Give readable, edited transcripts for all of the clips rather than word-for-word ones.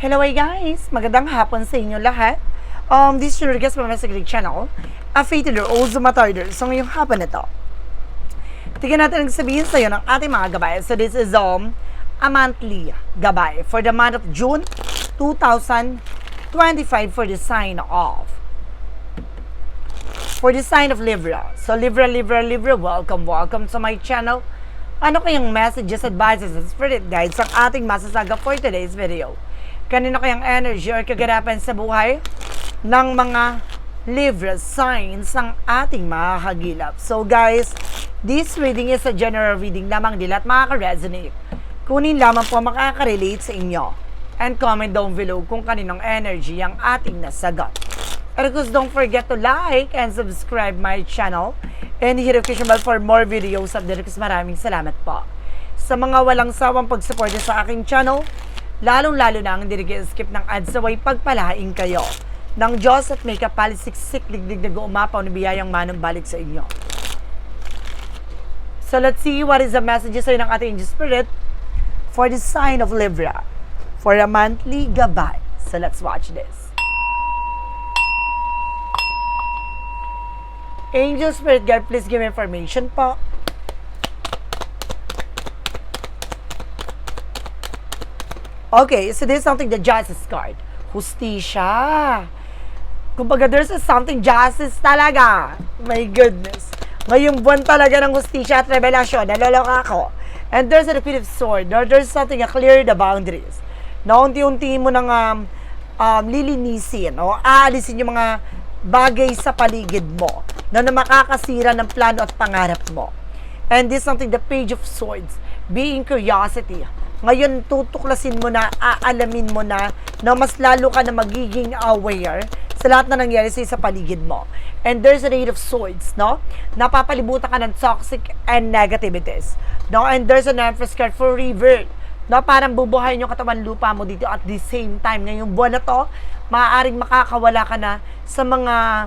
Hello guys! Magandang hapon sa inyo lahat. This is Rodriguez from my Secret Channel, a fatal or Zumatarder. So ngayong hapon na to, tignan natin ang sabihin sa iyo ng ating mga gabay. So this is a monthly gabay for the month of June 2025 for the sign of Libra. So Libra, welcome to my channel. Ano kayang messages, advices, and spirit guides ang ating masasaga for today's video? Kanino kayang energy or kaganapan sa buhay ng mga Libra signs ang ating makakagilap? So guys, this reading is a general reading lamang nila at makaka-resonate. Kunin lamang po makaka-relate sa inyo. And comment down below kung kaninong energy ang ating nasagot. And of course, don't forget to like and subscribe my channel and hit the notification bell for more videos updates. Maraming salamat po sa mga walang sawang pagsuporta sa aking channel, lalong-lalo na ang hindi skip ng ads away pagpalahain kayo ng Diyos at may kapalisiksik liglig na guumapaw na biyayang manong balik sa inyo. So let's see what is the messages sa'yo ng ating angel spirit for the sign of Libra for a monthly gabay. So let's watch this. Angel spirit guide, please give me information po. Okay, so this is something the Justice card. Hustisya. Kumbaga, there's something justice talaga. My goodness. Ngayong buwan talaga ng hustisya at revelasyon. Naloloka ako. And there's a Queen of Swords. There's something na clear the boundaries. Na unti-unti mo nang lilinisin o aalisin yung mga bagay sa paligid mo na makakasira ng plano at pangarap mo. And this is something the Page of Swords. Being curiosity. Ngayon, tutuklasin mo na, aalamin mo na mas lalo ka na magiging aware sa lahat na nangyari sa paligid mo. And there's an Eight of Swords, no? Napapalibutan ka ng toxic and negativities. No? And there's an Empress card for rebirth. No? Parang bubuhayin yung katawan lupa mo dito at the same time. Ngayong buwan na to, maaaring makakawala ka na sa mga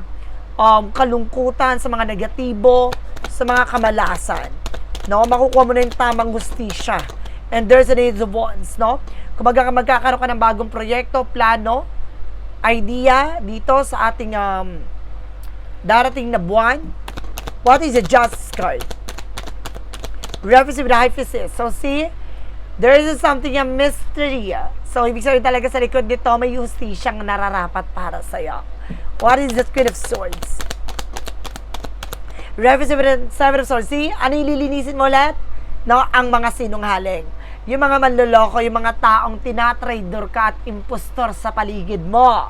kalungkutan, sa mga negatibo, sa mga kamalasan. No? Makukuha mo na yung tamang hustisya. And there's an Age of Wands, no? Kung magkakaroon ka ng bagong proyekto, plano, idea dito sa ating darating na buwan. What is the Justice card? Representative High Priestess. So see, there is something a mystery. So ibig sabihin talaga sa likod nito, may justisyang nararapat para sa'yo. What is the Queen of Swords? Representative Seven of Swords. See, ano ililinisin mo lahat? No, ang mga sinunghaling. Yung mga manloloko, yung mga taong tinatrader ka at impostor sa paligid mo.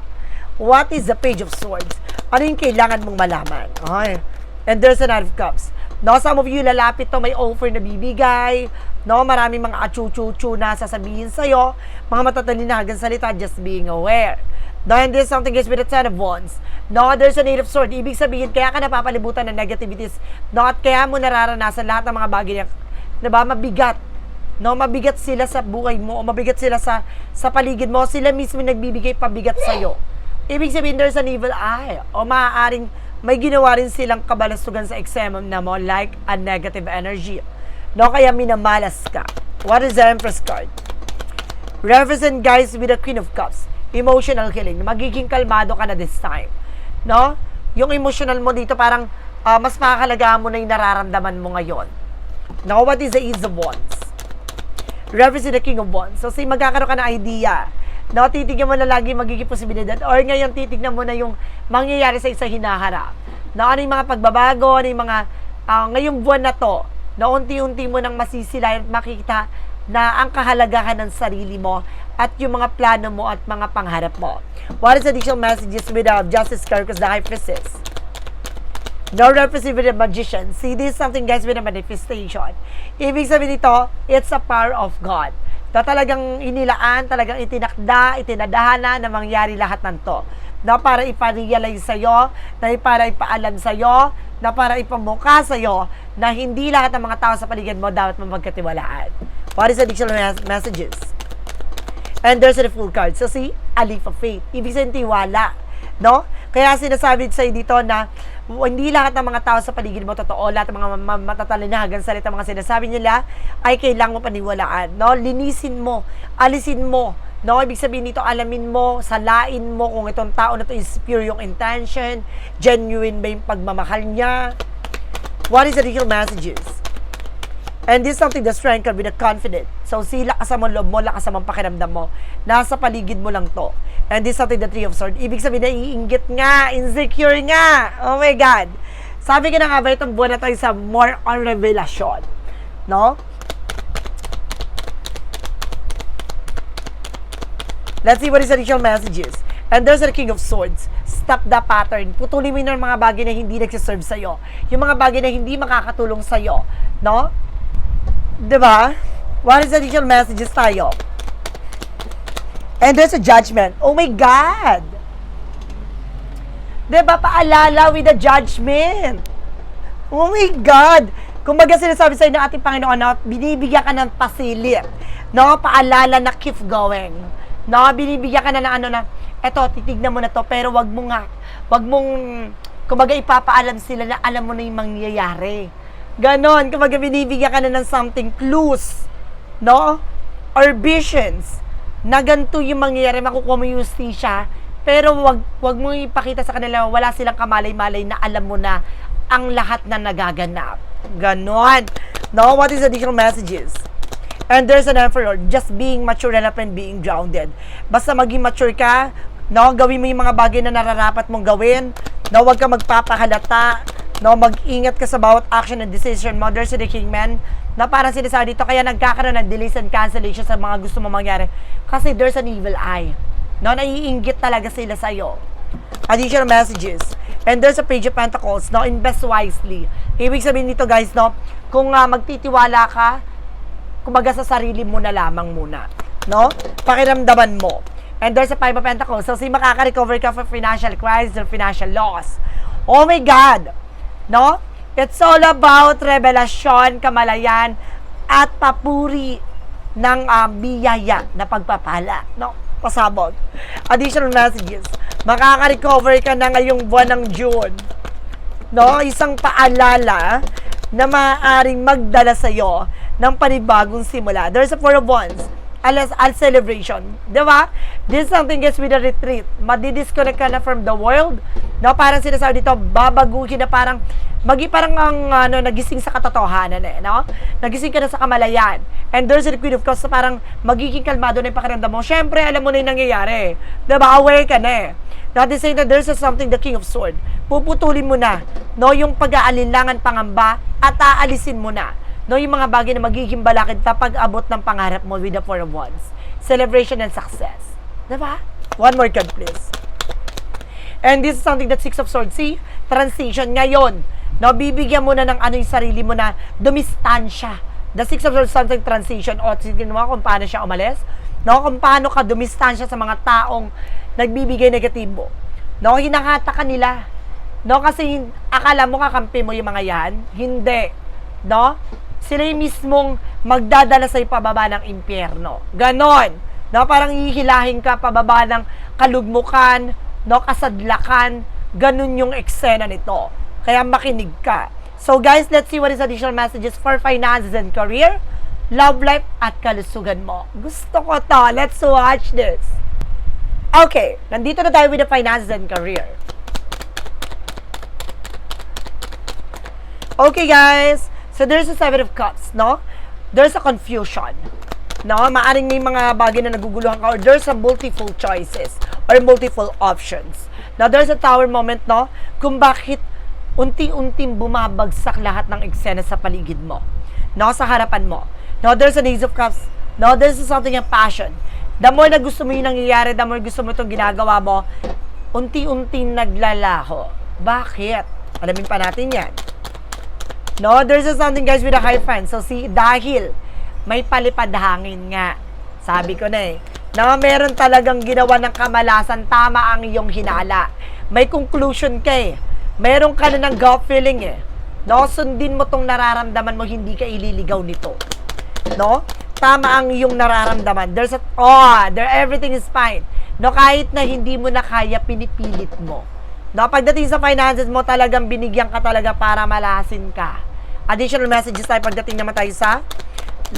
What is the Page of Swords? Ano yung kailangan mong malaman? Okay. And there's a Knight of Cups. No, some of you lalapit to, may offer na bibigay. No, maraming mga achu-chu-chu na sasabihin sa'yo. Mga matatalinagang salita, just being aware. No, and there's something is with the Ten of Wands. No, there's a Eight of Swords. Ibig sabihin, kaya ka napapalibutan ng negativities. No, at kaya mo nararanasan lahat ng mga bagay na diba, mabigat. No, mabigat sila sa buhay mo o mabigat sila sa paligid mo. Sila mismo nagbibigay pabigat sa iyo. Ibig sabihin, there's an evil eye. O maaaring may ginawa rin silang kabalastugan sa exam na mo like a negative energy. No, kaya minamalas ka. What is the Empress card? Represent guys with the Queen of Cups. Emotional healing. Magiging kalmado ka na this time. No? Yung emotional mo dito parang mas makakalagaan mo na yung nararamdaman mo ngayon. Now, what is the Ace of Wands? Represent the King of Wands. So, say, magkakaroon ka na idea. No, titignan mo na lagi magiging posibilidad. Or ngayon, titignan mo na yung mangyayari sa isa hinaharap. No, ano yung mga pagbabago, ano yung mga, ngayong buwan na to, na unti-unti mo nang masisilayan at makikita na ang kahalagahan ng sarili mo at yung mga plano mo at mga pangharap mo. What is the additional messages with Justice card because the High Priestess? No, representative magician. See, this is something guys with a manifestation. Ibig sabihin nito, it's a power of God. Na talagang inilaan, talagang itinakda, itinadhana na mangyari lahat ng to. Na para iparealize sa'yo, na para ipaalam sa'yo, na para ipamuka sa'yo, na hindi lahat ng mga tao sa paligid mo dapat mapagkatiwalaan. What is additional messages? And there's a full card. So see, a leap of faith. Ibig sabihin, tiwala. No? Kaya sinasabi sa'yo dito na hindi lahat ng mga tao sa paligid mo totoo, lahat ng mga matatalinahagan salita, mga sinasabi nila ay kailangan mo paniwalaan, no? Linisin mo, alisin mo No, ibig sabihin nito, alamin mo, salain mo kung itong tao na to is pure yung intention, genuine ba yung pagmamahal niya. What is the real messages? And this is something that's strengthened with the confidence. So, lakas mo loob mo, lakas mo pakiramdam mo. Nasa paligid mo lang to. And this is something the Three of Swords. Ibig sabihin na iinggit nga, insecure nga. Oh my God. Sabi ko na nga ba itong buwan na to is a more on revelation. No? Let's see what is the real messages. And there's the King of Swords. Stop the pattern. Putulin mo yung mga bagay na hindi nagsiserve sa'yo. Yung mga bagay na hindi makakatulong sa'yo. No? Diba? What is the real messages tayo? And there's a judgment. Oh my God! Diba? Paalala with the judgment. Oh my God! Kumbaga sinasabi sa'yo ng ating Panginoon na binibigyan ka ng pasilip. No? Paalala na keep going. No? Binibigyan ka na ng ano na, eto, titignan mo na to, pero wag mong, kumbaga ipapaalam sila na alam mo na yung mangyayari. Ganon, kumbaga binibigyan ka na ng something, clues, no? Or visions, na ganito yung mangyayari, makukuha mo yung justisya, pero wag mo ipakita sa kanila, wala silang kamalay-malay na alam mo na ang lahat na nagaganap. Ganon. No? What is the additional messages? And there's an Emperor, just being mature enough and being grounded. Basta maging mature ka, no, gawin mo yung mga bagay na nararapat mong gawin, no, huwag ka magpapahalata, no, mag-ingat ka sa bawat action and decision mo. There's the Kingman, na parang sinasabi dito, kaya nagkakaroon ng delays and cancellation sa mga gusto mo mangyari. Kasi there's an evil eye, no, naiinggit talaga sila sa'yo. Additional messages. And there's a Page of Pentacles, no, invest wisely. Ibig sabihin nito guys, no, kung magtitiwala ka, kumbaga sa sarili mo na lamang muna, no? Pakiramdaman mo. And there's a Five of Pentacles. So, makaka-recover ka from financial crisis or financial loss. Oh my God! No? It's all about revelasyon, kamalayan, at papuri ng biyaya na pagpapala. No? Pasabog. Additional messages. Makaka-recover ka na ngayong buwan ng June. No? Isang paalala na maaaring magdala sa'yo ng panibagong simula. There's a Four of Wands. A celebration. Diba? This is something gets with a retreat. Madi-disconnect ka na from the world. No? Parang sinasabi dito, babaguhin na parang, parang ang nagising sa katotohanan eh. No? Nagising ka na sa kamalayan. And there's a Queen of Cups na parang magiging kalmado na yung pakiramdam mo. Siyempre, alam mo na yung nangyayari. Diba? Aware ka na eh. That is saying that there's something, the King of Swords. Puputulin mo na, no, yung pag-aalinlangan, pangamba, at aalisin mo na, no, yung mga bagay na magiging balakid kapag abot ng pangarap mo with the Four of Wands. Celebration and success. Diba? One more card, please. And this is something that Six of Swords. See? Transition ngayon. No, bibigyan mo na ng ano yung sarili mo na dumistansya. The Six of Swords something transition. O, tignan mo kung paano siya umalis. No, kung paano ka dumistansya sa mga taong nagbibigay negatibo. No, hinakata ka nila. No, kasi akala mo kakampi mo yung mga yan. Hindi. No? Sila yung mismong magdadala sa'yo pababa ng impyerno. Ganon. No, parang hihilahin ka pababa ng kalugmukan, no, kasadlakan. Ganon yung eksena nito. Kaya makinig ka. So guys, let's see what is additional messages for finances and career, love life, at kalusugan mo. Gusto ko to. Let's watch this. Okay, nandito na tayo with the finances and career. Okay guys, so there's a Seven of Cups, no? There's a confusion, no? Maaring may mga bagay na naguguluhan ka, or there's a multiple choices or multiple options. Now there's a Tower moment, no? Kung bakit unti-unting bumabagsak lahat ng eksena sa paligid mo, no? Sa harapan mo. No, there's an Ace of Cups. No, there's something of passion. The more na gusto mo yung nangyayari, the more gusto mo itong ginagawa mo, unti-unting naglalaho. Bakit? Alamin pa natin yan. No, there's something guys with a high fan. So see, dahil may palipad hangin nga. Sabi ko na eh. Na meron talagang ginawa ng kamalasan, tama ang iyong hinala. May conclusion ka eh. Meron ka na ng gut feeling eh. No, sundin mo tong nararamdaman mo, hindi ka ililigaw nito. No? Tama ang iyong nararamdaman. There's everything is fine. No, kahit na hindi mo na kaya, pinipilit mo. No, pagdating sa finances mo, talagang binigyan ka talaga para malasin ka. Additional messages tayo pagdating naman tayo sa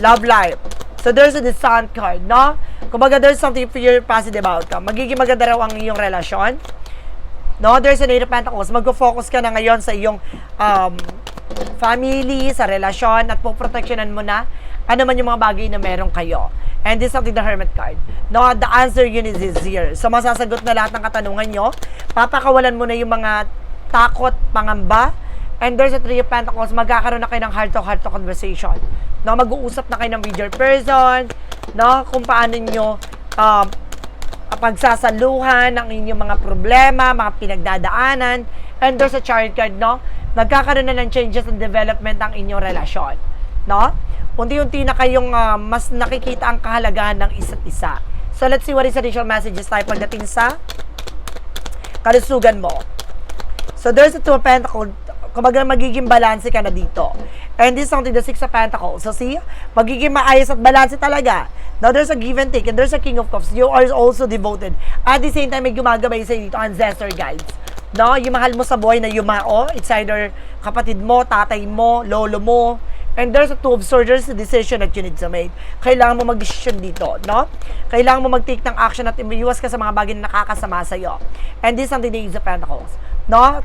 love life. So So, there's a descent card, no? Kumbaga, there's something for your positive outcome. Magiging maganda raw ang iyong relasyon. No? There's an Eight of Pentacles. Mag-focus ka na ngayon sa iyong family, sa relasyon, at poproteksyonan mo na ano man yung mga bagay na meron kayo. And this is something the Hermit card. No, the answer yun is here. So, masasagot na lahat ng katanungan nyo. Papakawalan mo na yung mga takot, pangamba. And there's a Three of Pentacles. Magkakaroon na kayo ng heart-to-heart conversation. No, mag-uusap na kayo ng with your person. No, kung paano nyo pagsasaluhan ng inyong mga problema, mga pinagdadaanan. And there's a Chariot card, no? Nagkakaroon na ng changes and development ang inyong relasyon. No? Unti-unti na kayong mas nakikita ang kahalagahan ng isa't isa. So, let's see what is additional messages tayo pagdating sa kalusugan mo. So, there's a Two of Pentacles. Kumbaga, magiging balanse ka na dito. And this is something, the Six of Pentacles. So, see? Magiging maayos at balanse talaga. Now, there's a give and take, and there's a King of Cups. You are also devoted. At the same time, may gumagabay sa'yo dito, ancestor guides. No? Yung mahal mo sa buhay na yumao, it's either kapatid mo, tatay mo, lolo mo. And there's a Two of Swords, there's a decision that you need to make. Kailangan mo mag-decision dito, no? Kailangan mo mag-take ng action at iwas ka sa mga bagay na nakakasama sa'yo. And this is something the Ace of Pentacles. No?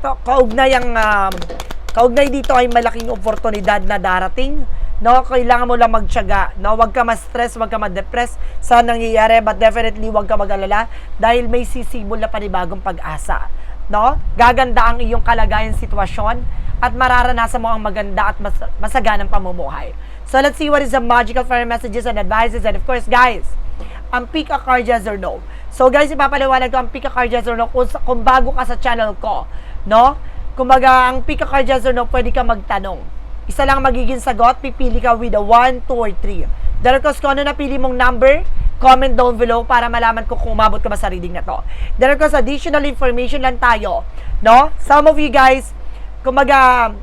Kaugnay dito ay malaking oportunidad na darating. No? Kailangan mo lang magtiyaga. No? Huwag ka ma-stress, huwag ka ma-depress sa nangyayari, but definitely huwag ka mag-alala dahil may sisibol na panibagong pag-asa. No? Gaganda ang iyong kalagayan, sitwasyon, at mararanasan mo ang maganda at masaganang pamumuhay. So, let's see what is the magical fire messages and advices. And of course, guys, ang pick a card yes or no. So, guys, ipapaliwanag ko ang pick a card yes or no kung bago ka sa channel ko. No? Kumbaga, ang pick a card yes or no, pwede ka magtanong. Isa lang magiging sagot, pipili ka with a 1, 2, or 3. Dahil kung ano napili mong number, comment down below para malaman ko kung umabot ka ba sa reading na to. Dahil kung additional information lang tayo, no? Some of you guys, kumbaga,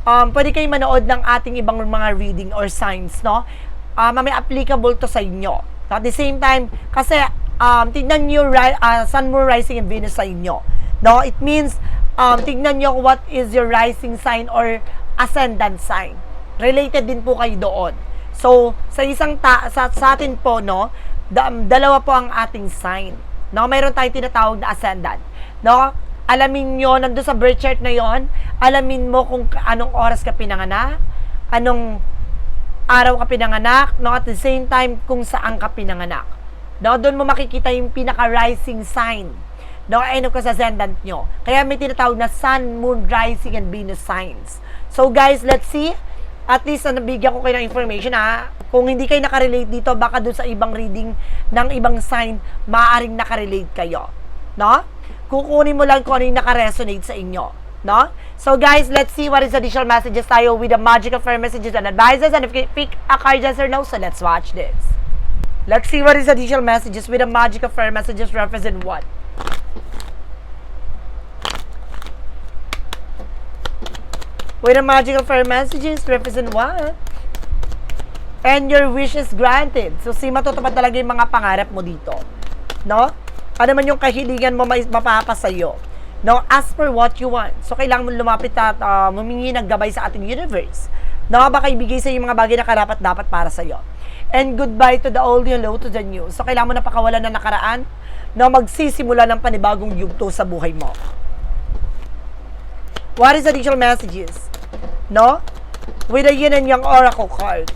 pwede kayo manood ng ating ibang mga reading or signs, no? May applicable to sa inyo. At the same time, kasi tignan nyo Sun, Moon, Rising, and Venus sa inyo. No? It means, tignan nyo what is your rising sign or ascendant sign. Related din po kayo doon. So, sa sa atin po, no, dalawa po ang ating sign. No? Mayroon tayong tinatawag na ascendant. No? Alamin nyo, nandun sa birth chart na yon, alamin mo kung anong oras ka pinanganak, anong araw ka pinanganak, no? At the same time, kung saan ka pinanganak. No? Doon mo makikita yung pinaka-rising sign. No? Ano ka sa ascendant nyo. Kaya may tinatawag na Sun, Moon, Rising, and Venus signs. So guys, let's see. At least nabigyan ko kayo ng information, ha. Kung hindi kayo nakarelate dito, baka doon sa ibang reading ng ibang sign, maaaring nakarelate kayo. No? Kukunin mo lang kung ano yung nakaresonate sa inyo. No? So guys, let's see what is additional messages tayo with the magical fire messages and advices. And if you pick a card yes or no, so let's watch this. Let's see what is additional messages with the magical fire messages represent what? With the magical fire messages represent what? And your wish is granted. So, matutupad talaga yung mga pangarap mo dito. No? Ano man yung kahilingan mo mapapasayo. No? Ask for what you want. So, kailangan mo lumapit at humingi ng gabay sa ating universe. No? Baka ibigay sa yung mga bagay na karapat-dapat para sa'yo. And goodbye to the old, hello to the new. So, kailangan mo na pakawalan na nakaraan. No? Magsisimula ng panibagong yugto sa buhay mo. What is additional messages? No? With the Yin and Yang Oracle card.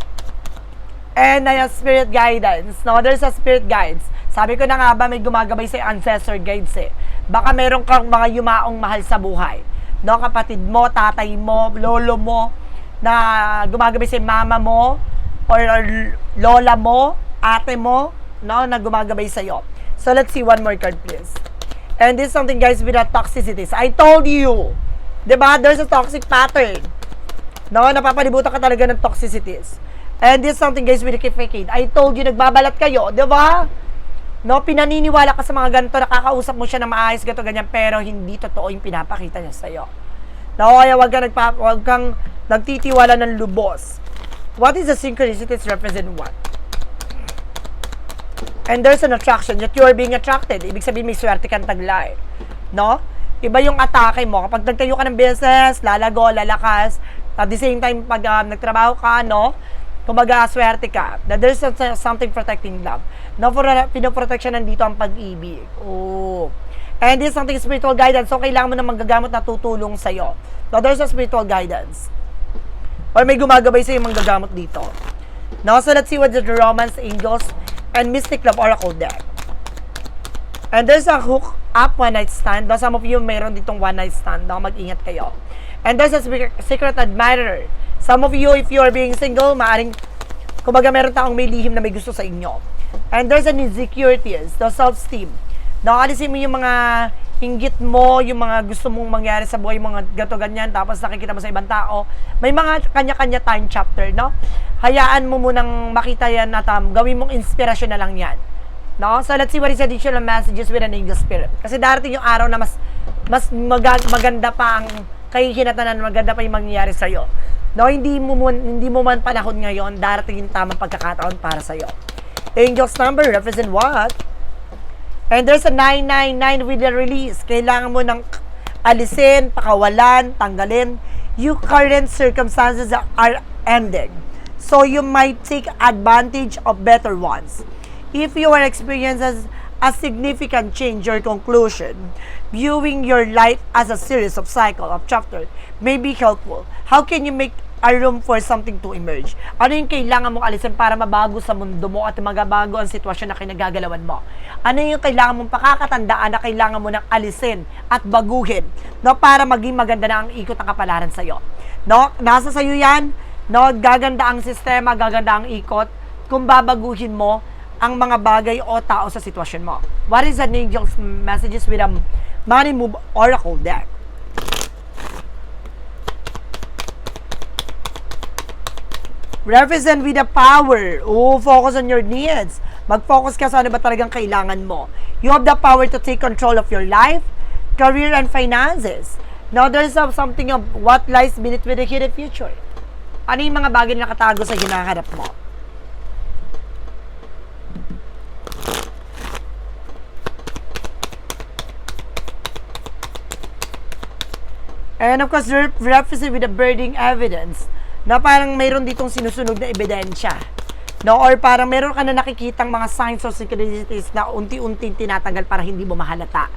And a spirit guidance. No? There's a spirit guides. Sabi ko na nga ba, may gumagabay sa ancestor guides eh. Baka meron kang mga yumaong mahal sa buhay. No? Kapatid mo, tatay mo, lolo mo, na gumagabay sa mama mo, or lola mo, ate mo, no? Na gumagabay sa'yo. So, let's see one more card, please. And this is something, guys, with the toxicities. I told you. Diba? There's a toxic pattern. No? Napapalibutan ka talaga ng toxicities. And this is something, guys, with the facade. I told you, nagbabalat kayo. Diba? No? Pinaniniwala ka sa mga ganito, nakakausap mo siya na maayos, ganito, ganyan, pero hindi totoo yung pinapakita niya sa'yo. No? Kaya wag kang nagtitiwala ng lubos. What is the synchronicities represent what? And there's an attraction that you are being attracted. Ibig sabihin, may swerte kang taglay. No? Iba yung atake mo. Kapag nagtayo ka ng business, lalago, lalakas. At the same time, pag nagtrabaho ka, no? Kumaga, swerte ka. Na there's something protecting love. No, for pinoprotection nandito ang pag-ibig. Oh. And this is something spiritual guidance. So, kailangan mo na manggagamot na tutulong sa'yo. No, there's a spiritual guidance. Or may gumagabay sa'yo manggagamot dito. No, so let's see what the Romance, Angels, and Mystic Love Oracle deck. And there's a hook up one night stand. No, some of you mayroon ditong one night stand. No, mag-ingat kayo. And there's a secret admirer. Some of you, if you are being single, maaring, kumbaga meron taong may lihim na may gusto sa inyo. And there's an insecurities, the self-esteem. Nakalisin mo yung mga inggit mo, yung mga gusto mong mangyari sa buhay, mga gato ganyan, tapos nakikita mo sa ibang tao. May mga kanya-kanya time chapter, no? Hayaan mo munang makita yan at gawin mong inspirasyon na lang yan. No? So let's see what is additional messages with an angel spirit. Kasi darating yung araw na mas maganda pa ang kahihinatanan, maganda pa yung mangyayari sa'yo. No, hindi mo man panahon ngayon, darating yung tamang pagkakataon para sa'yo. Angel's number represent what? And there's a 999 with the release. Kailangan mo ng alisin, pakawalan, tanggalin. Your current circumstances are ending. So you might take advantage of better ones. If you are experiencing a significant change or conclusion, viewing your life as a series of cycle of chapter may be helpful. How can you make a room for something to emerge? Ano yung kailangan mong alisin para mabago sa mundo mo at magabago ang sitwasyon na kinagagalawan mo? Ano yung kailangan mong pakakatandaan na kailangan mo nang alisin at baguhin, no, para maging maganda na ang ikot ng kapalaran sa'yo? No, nasa sa'yo yan, no, gaganda ang sistema, gaganda ang ikot kung babaguhin mo ang mga bagay o tao sa sitwasyon mo. What is an angel's messages with a money move oracle deck? Represent with the power. Focus on your needs. Mag-focus ka sa ano ba talagang kailangan mo. You have the power to take control of your life, career, and finances. Now, there's something of what lies beneath with the hidden future. Ano yung mga bagay na nakatago sa hinaharap mo? And of course, represent with the burning evidence na parang mayroon ditong sinusunog na ebidensya. No? Or parang mayroon ka na nakikitang mga signs or synchronicities na unti-unting tinatanggal para hindi mo mahalata.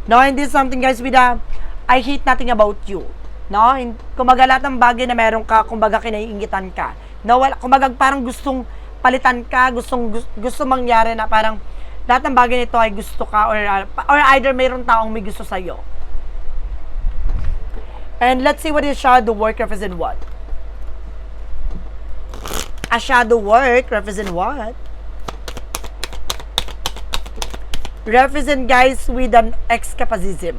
No? And this is something, guys, with a I hate nothing about you. No? Kumbaga lahat ng bagay na meron ka, kumbaga kinaiingitan ka. No? Kumbaga parang gustong palitan ka, gusto mangyari na parang lahat ng bagay nito ay gusto ka or either mayroon taong may gusto sa'yo. And let's see what is shadow work represent what? A shadow work represent what? Represent, guys, with an escapism,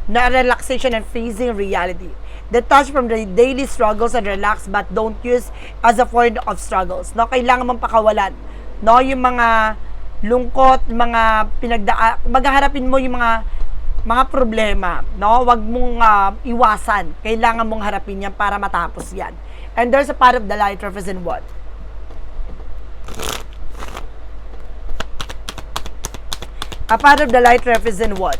na relaxation and facing reality. Detach from the daily struggles and relax but don't use as a form of struggles. No, kailangan mong pakawalan. No, yung mga lungkot, mga maghaharapin mo yung mga problema, no? Wag mong iwasan. Kailangan mong harapin yan para matapos yan. And there's a part of the light represent what? A part of the light represent what?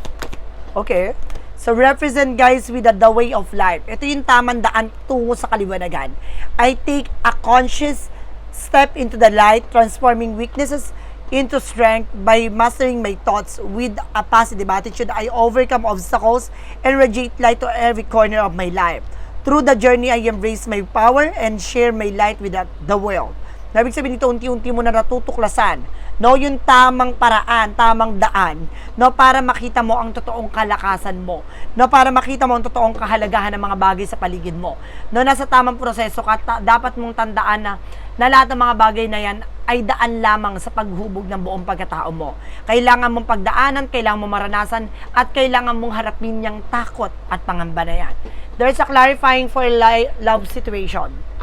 Okay. So, represent, guys, with the way of life. Ito yung tamang daan tungo sa kaliwanagan. I take a conscious step into the light, transforming weaknesses into strength by mastering my thoughts with a positive attitude. I overcome obstacles and radiate light to every corner of my life. Through the journey, I embrace my power and share my light with the world. Ibig sabihin nito, unti-unti mo na natutuklasan, no, yung tamang paraan, tamang daan, no, para makita mo ang totoong kalakasan mo, no, para makita mo ang totoong kahalagahan ng mga bagay sa paligid mo. No, nasa tamang proseso ka, dapat mong tandaan na lahat ng mga bagay na yan ay daan lamang sa paghubog ng buong pagkatao mo. Kailangan mong pagdaanan, kailangan mong maranasan, at kailangan mong harapin yung takot at pangamba na yan. There's a clarifying for love situation.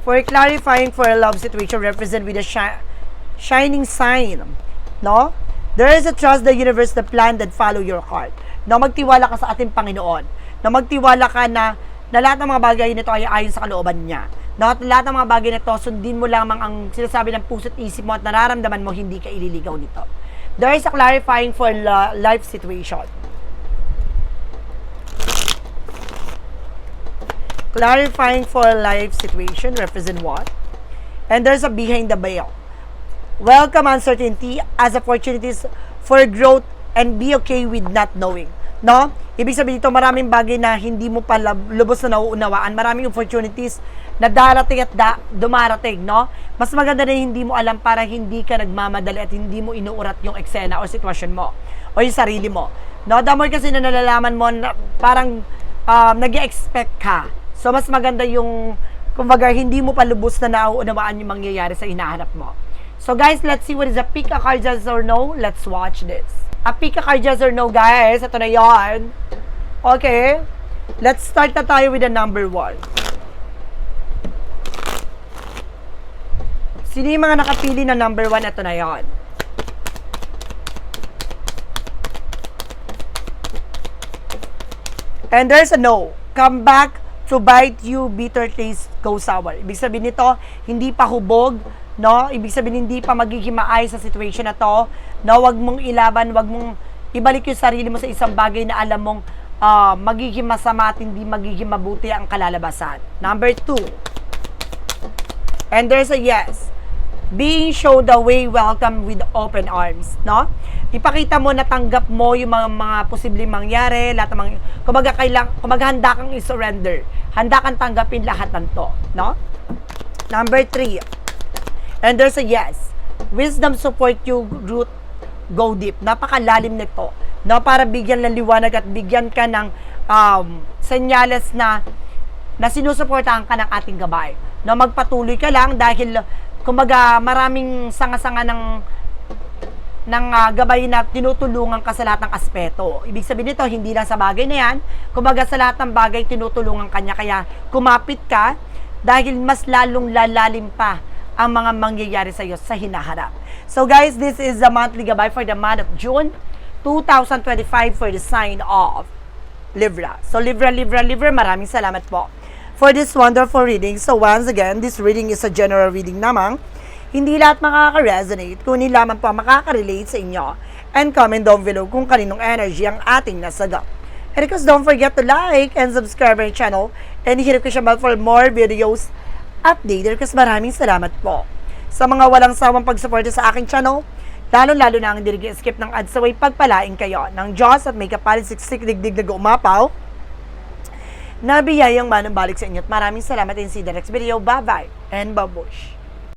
For clarifying for a love situation, represent with a shining sign. No? There is a trust the universe, the plan that follow your heart. No, magtiwala ka sa ating Panginoon. No, magtiwala ka na lahat ng mga bagay nito ay ayon sa kalooban niya. No, at lahat ng mga bagay nito, sundin mo lamang ang sinasabi ng puso't isip mo at nararamdaman mo, hindi ka ililigaw nito. There is a clarifying for life situation. Clarifying for life situation, represent what? And there's a behind the veil. Welcome uncertainty as opportunities for growth and be okay with not knowing. No? Ibig sabihin dito, maraming bagay na hindi mo pa lubos na nauunawaan. Maraming opportunities na darating at dumarating, no? Mas maganda na hindi mo alam para hindi ka nagmamadali at hindi mo inuurat yung eksena o sitwasyon mo o yung sarili mo. No? The more kasi na nalalaman mo na parang nag-expect ka. So, mas maganda yung, kumbaga, hindi mo pa lubos na nauunawaan yung mangyayari sa hinahanap mo. So, guys, let's see what is a pick a card, yes or no. Let's watch this. A pick a card, yes or no, guys. Ito na yon. Okay. Let's start na tayo with the number 1. Sino yung mga nakapili na number 1? Ito na yon. And there's a no. Come back to bite you, bitter taste, go sour. Ibig sabihin nito, hindi pa hubog, no? Ibig sabihin hindi pa magiging maayos sa situation na to, no? Wag mong ilaban, wag mong ibalik yung sarili mo sa isang bagay na alam mong magiging masama at hindi magiging mabuti ang kalalabasan. Number 2. And there's a yes. Being shown the way, welcome with open arms, no? Ipakita mo na tanggap mo yung mga posibleng mangyari, lahat ng kumbaga handa kang i-surrender. Handa kang tanggapin lahat ng to, no? Number 3. And there's a yes. Wisdom support you, root, go deep. Napakalalim nito, no? Para bigyan ng liwanag at bigyan ka ng senyales na sinusuportahan ka ng ating gabay. No, magpatuloy ka lang dahil kumbaga maraming sanga-sanga ng gabay na tinutulungan ka sa lahat ng aspeto. Ibig sabihin nito, hindi lang sa bagay na yan, kumbaga sa lahat ng bagay tinutulungan kanya, kaya kumapit ka dahil mas lalong lalalim pa ang mga mangyayari sa iyo sa hinaharap. So guys, this is the monthly gabay for the month of June 2025 for the sign of Libra. So Libra, maraming salamat po for this wonderful reading. So once again, this reading is a general reading namang. Hindi lahat makaka-resonate, kunin lamang po makaka-relate sa inyo. And comment down below kung kaninong energy ang ating nasagap. And of course, don't forget to like and subscribe our channel and hit the bell for more videos updated. Kasi maraming salamat po sa mga walang sawang pagsuporta sa aking channel. Lalo-lalo na ang dirigi-skip ng ads away, pagpalain kayo ng Diyos at may kapalit siksik digdig na umapaw na biyayang manang balik sa inyo. At maraming salamat and see the next video. Bye-bye and babush!